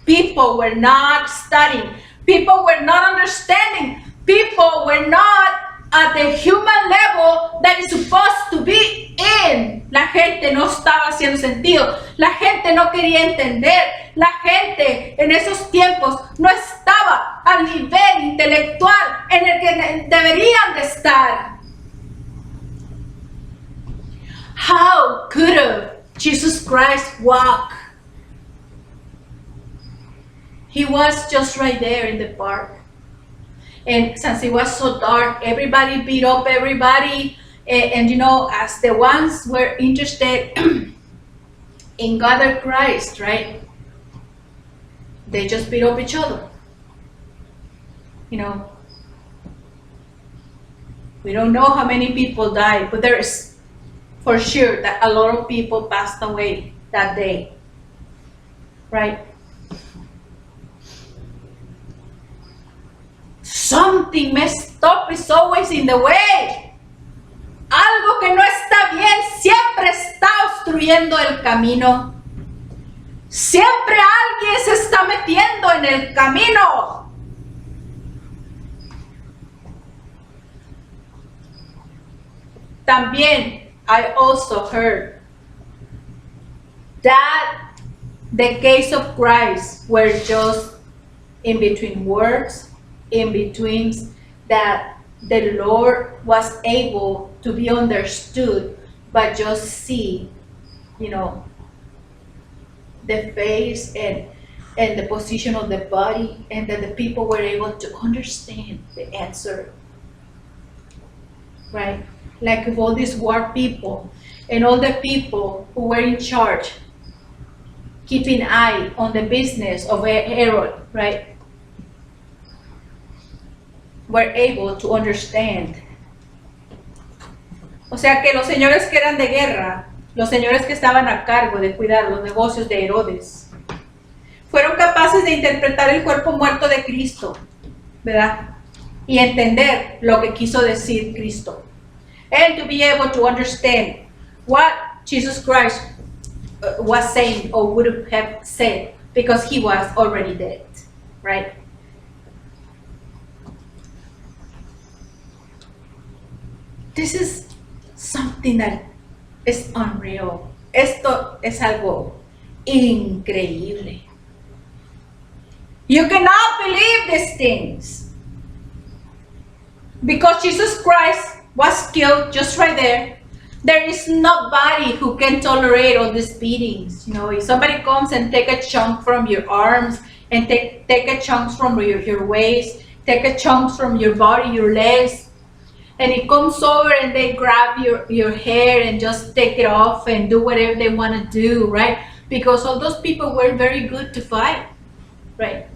People were not studying. People were not understanding. People were not at the human level that is supposed to be in. La gente no estaba haciendo sentido. La gente no quería entender. La gente en esos tiempos no estaba al nivel intelectual en el que deberían de estar. How could Jesus Christ walk? He was just right there in the park. And since it was so dark, everybody beat up everybody. And you know, as the ones were interested in God or Christ, right? They just beat up each other. You know, we don't know how many people died, but there is for sure that a lot of people passed away that day, right? Something messed up is always in the way. Algo que no está bien siempre está obstruyendo el camino. Siempre alguien se está metiendo en el camino. También, I also heard that the case of Christ were just in between words, in between that the Lord was able to be understood, but just see, you know, the face and the position of the body, and that the people were able to understand the answer, right? Like if all these war people and all the people who were in charge, keeping an eye on the business of Herod, right, were able to understand. O sea que los señores que eran de guerra, los señores que estaban a cargo de cuidar los negocios de Herodes, fueron capaces de interpretar el cuerpo muerto de Cristo, ¿verdad? Y entender lo que quiso decir Cristo. And to be able to understand what Jesus Christ was saying or would have said, because he was already dead, right? This is something that is unreal. Esto es algo increíble. You cannot believe these things. Because Jesus Christ was killed just right there. There is nobody who can tolerate all these beatings. You know, if somebody comes and take a chunk from your arms and take a chunk from your waist, take a chunk from your body, your legs, and it comes over and they grab your hair and just take it off and do whatever they want to do, right? Because all those people were very good to fight, right?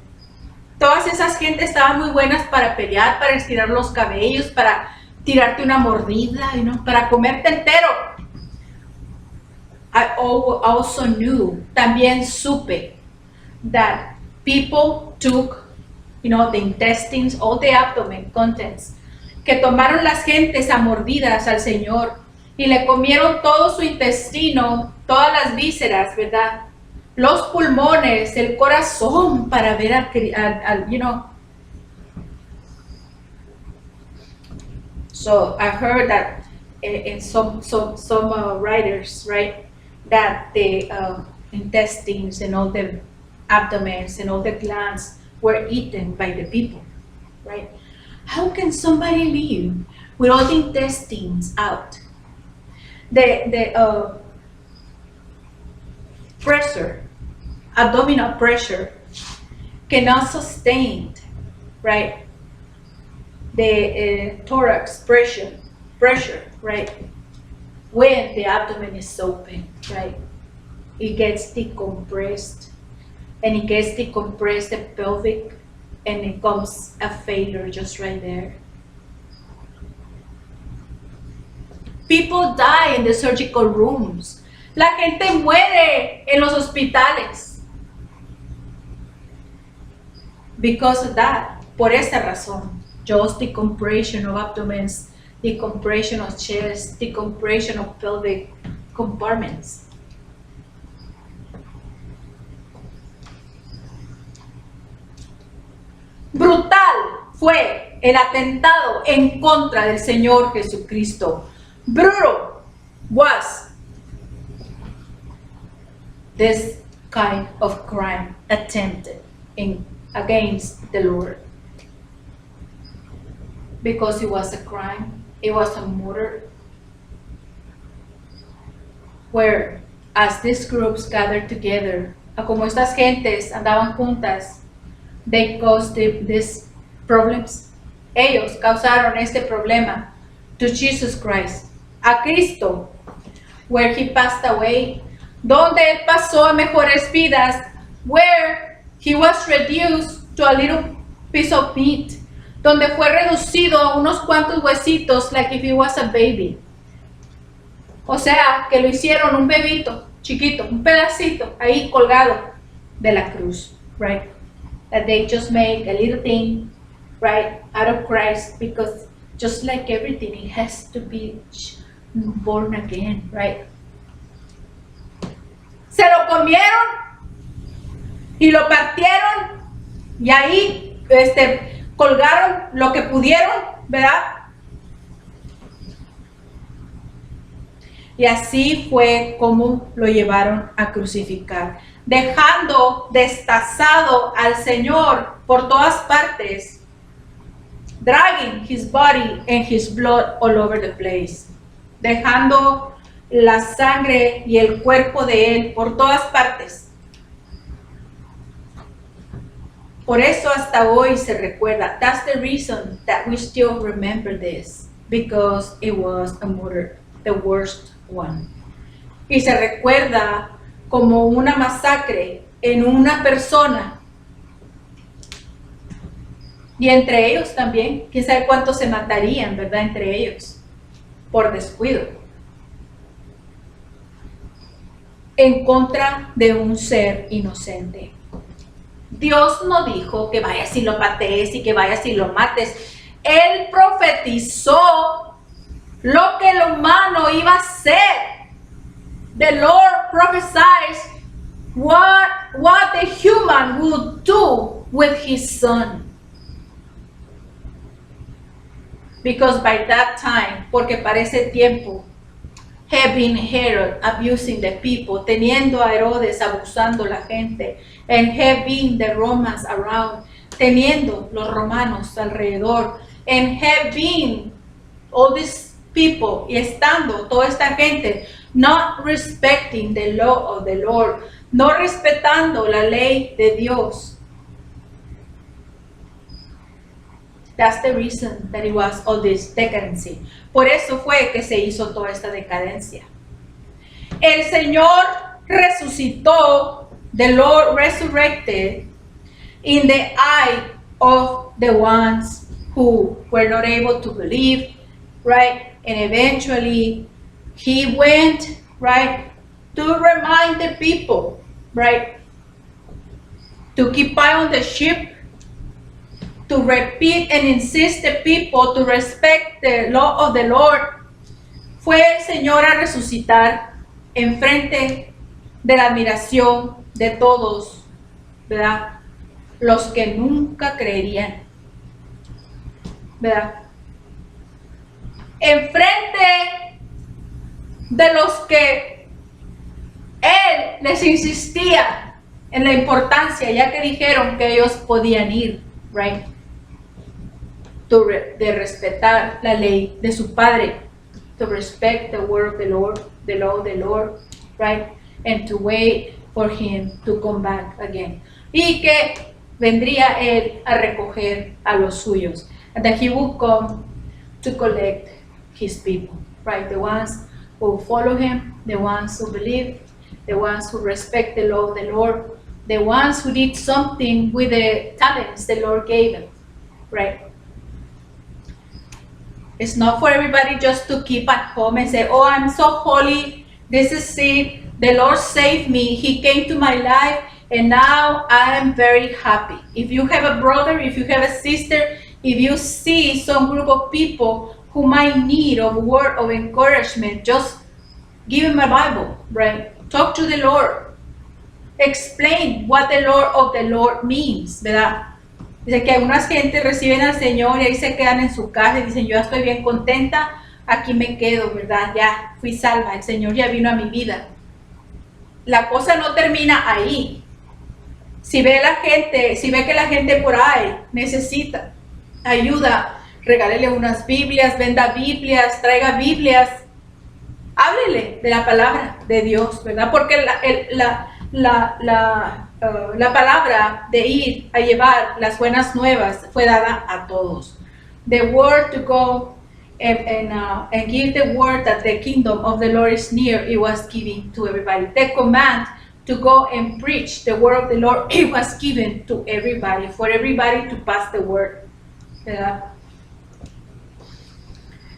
Todas esas gente estaban muy buenas para pelear, para estirar los cabellos, para tirarte una mordida, you know, para comerte entero. I also knew, también supe, that people took, you know, the intestines, all the abdomen contents, que tomaron las gentes a mordidas al Señor y le comieron todo su intestino, todas las vísceras, ¿verdad? Los pulmones, el corazón para ver al you know. So I heard that in some writers, right, that the intestines and all the abdomens and all the glands were eaten by the people, right? How can somebody live with all the intestines out? The pressure, abdominal pressure, cannot sustain, right? The thorax pressure, right? When the abdomen is open, right? It gets decompressed, and it gets decompressed the pelvic, and it comes a failure just right there. People die in the surgical rooms. La gente muere en los hospitales. Because of that, por esta razón, just decompression of abdomens, decompression of chest, decompression of pelvic compartments. Brutal fue el atentado en contra del Señor Jesucristo. Brutal was this kind of crime attempted against the Lord. Because it was a crime, it was a murder, where as these groups gathered together, como estas gentes andaban juntas, they caused these problems. Ellos causaron este problema to Jesus Christ, a Cristo, where he passed away, donde él pasó a mejores vidas, where he was reduced to a little piece of meat, donde fue reducido a unos cuantos huesitos, like if he was a baby. O sea, que lo hicieron un bebito chiquito, un pedacito ahí colgado de la cruz, right? That they just make a little thing, right, out of Christ, because just like everything, it has to be born again, right? Se lo comieron y lo partieron y ahí colgaron lo que pudieron, ¿verdad? Y así fue como lo llevaron a crucificar, dejando destazado al Señor por todas partes, dragging his body and his blood all over the place, dejando la sangre y el cuerpo de él por todas partes. Por eso hasta hoy se recuerda. That's the reason that we still remember this, because it was a murder, the worst one. Y se recuerda como una masacre en una persona. Y entre ellos también, quién sabe cuántos se matarían, ¿verdad? Entre ellos, por descuido. En contra de un ser inocente. Dios no dijo que vayas y lo patees y que vayas y lo mates. Él profetizó lo que el humano iba a hacer. The Lord prophesies what the human would do with his son. Because by that time, porque para ese tiempo, having Herod abusing the people, teniendo a Herodes abusando la gente, and having the Romans around, teniendo los romanos alrededor, and having all these people, y estando toda esta gente, not respecting the law of the Lord, no respetando la ley de Dios. That's the reason that it was all this decadency. Por eso fue que se hizo toda esta decadencia. El Señor resucitó, the Lord resurrected in the eye of the ones who were not able to believe, right? And eventually he went, right, to remind the people, right, to keep eye on the sheep, to repeat and insist the people to respect the law of the Lord, fue el Señor a resucitar en frente de la admiración de todos, ¿verdad? Los que nunca creerían, ¿verdad? En frente de los que Él les insistía en la importancia, ya que dijeron que ellos podían ir, right? De respetar la ley de su Padre, to respect the word of the Lord, the law of the Lord, right? And to wait for Him to come back again. Y que vendría Él a recoger a los suyos. And that He would come to collect His people, right? The ones who follow Him, the ones who believe, the ones who respect the law of the Lord, the ones who did something with the talents the Lord gave them, right? It's not for everybody just to keep at home and say, oh, I'm so holy, this is it, the Lord saved me, He came to my life, and now I am very happy. If you have a brother, if you have a sister, if you see some group of people who might need a word of encouragement, just give him a Bible, right? Talk to the Lord. Explain what the Lord of the Lord means, ¿verdad? Dice que algunas gentes reciben al Señor y ahí se quedan en su casa y dicen, yo estoy bien contenta, aquí me quedo, ¿verdad? Ya fui salva, el Señor ya vino a mi vida. La cosa no termina ahí. Si ve que la gente por ahí necesita ayuda, regálele unas Biblias, venda Biblias, traiga Biblias, háblele de la palabra de Dios, ¿verdad? Porque la palabra de ir a llevar las buenas nuevas fue dada a todos. The word to go and give the word that the kingdom of the Lord is near, it was given to everybody. The command to go and preach the word of the Lord, it was given to everybody, for everybody to pass the word, ¿verdad?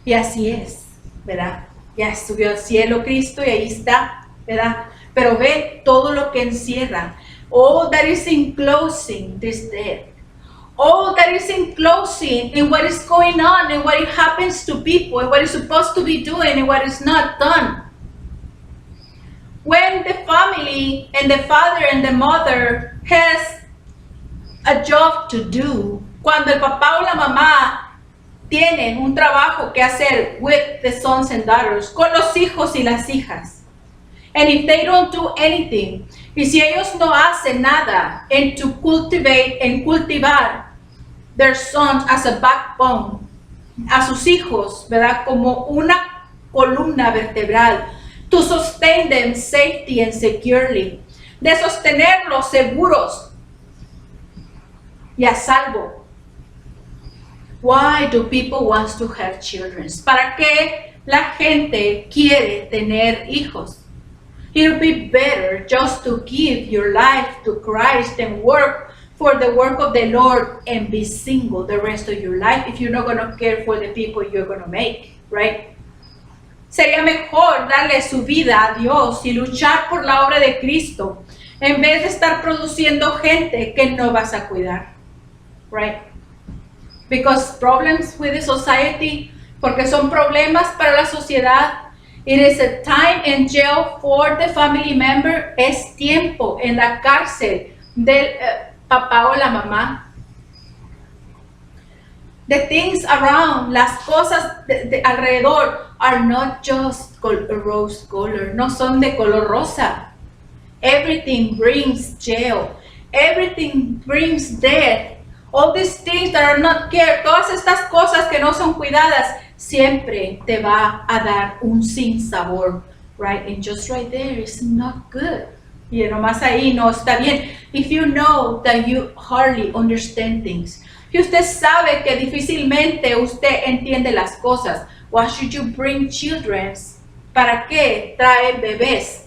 Y así es, ¿verdad? Ya subió al cielo Cristo y ahí está, ¿verdad? Pero ve todo lo que encierra. All that is enclosing this death. All that is enclosing in what is going on and what it happens to people and what is supposed to be doing and what is not done. When the family and the father and the mother has a job to do, cuando el papá o la mamá tienen un trabajo que hacer with the sons and daughters, con los hijos y las hijas. And if they don't do anything, y si ellos no hacen nada and to cultivate and cultivar their sons as a backbone, a sus hijos, ¿verdad? Como una columna vertebral, to sustain them safety and securely, de sostenerlos seguros y a salvo. Why do people want to have children? ¿Para qué la gente quiere tener hijos? It would be better just to give your life to Christ and work for the work of the Lord and be single the rest of your life if you're not going to care for the people you're going to make, right? Sería mejor darle su vida a Dios y luchar por la obra de Cristo en vez de estar produciendo gente que no vas a cuidar, right? Because problems with the society, porque son problemas para la sociedad. It is a time in jail for the family member. Es tiempo en la cárcel del papá o la mamá. The things around, las cosas de alrededor are not just rose color. No son de color rosa. Everything brings jail. Everything brings death. All these things that are not cared, todas estas cosas que no son cuidadas, siempre te va a dar un sinsabor, right? And just right there, it's not good. Y nomás ahí no está bien. If you know that you hardly understand things, que usted sabe que difícilmente usted entiende las cosas, why should you bring children? ¿Para qué trae bebés?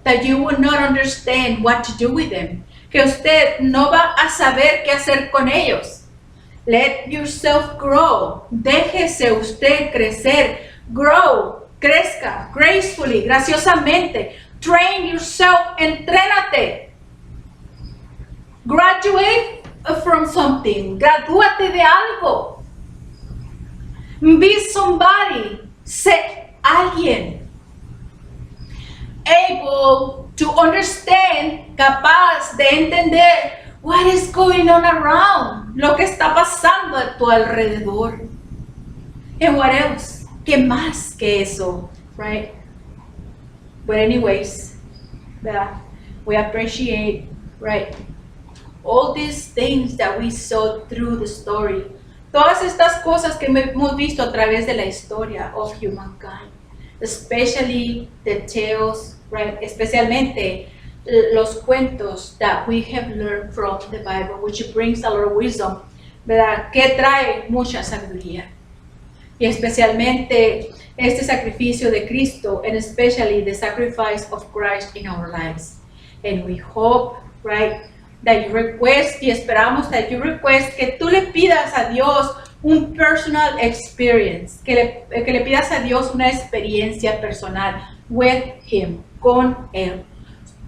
That you will not understand what to do with them. Que usted no va a saber qué hacer con ellos. Let yourself grow. Déjese usted crecer. Grow. Crezca. Gracefully. Graciosamente. Train yourself. Entrénate. Graduate from something. Gradúate de algo. Be somebody. Sé alguien. Able to understand, capaz de entender what is going on around, lo que está pasando a tu alrededor. And what else? ¿Qué más que eso? Right? But anyways, ¿verdad? We appreciate, right, all these things that we saw through the story. Todas estas cosas que hemos visto a través de la historia of humankind. Especially the tales, right? Especialmente los cuentos that we have learned from the Bible, which brings a lot of wisdom, ¿verdad? Que trae mucha sabiduría. Y especialmente este sacrificio de Cristo, and especially the sacrifice of Christ in our lives. And we hope, right, that you request, y esperamos that you request, que tú le pidas a Dios un personal experience, que le pidas a Dios una experiencia personal with Him, con Él,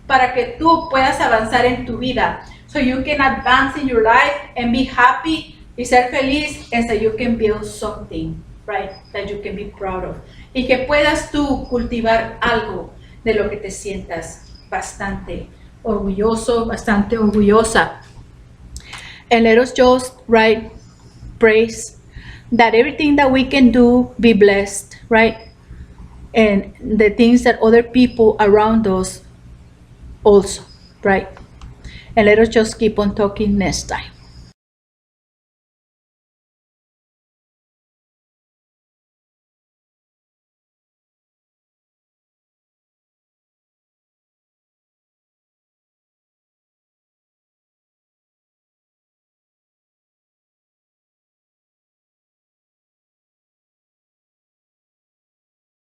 para que tú puedas avanzar en tu vida, so you can advance in your life and be happy y ser feliz, and so you can build something, right, that you can be proud of, y que puedas tú cultivar algo de lo que te sientas bastante orgulloso, bastante orgullosa. And let us just, right, praise that everything that we can do be blessed, right? And the things that other people around us also, right? And let us just keep on talking next time.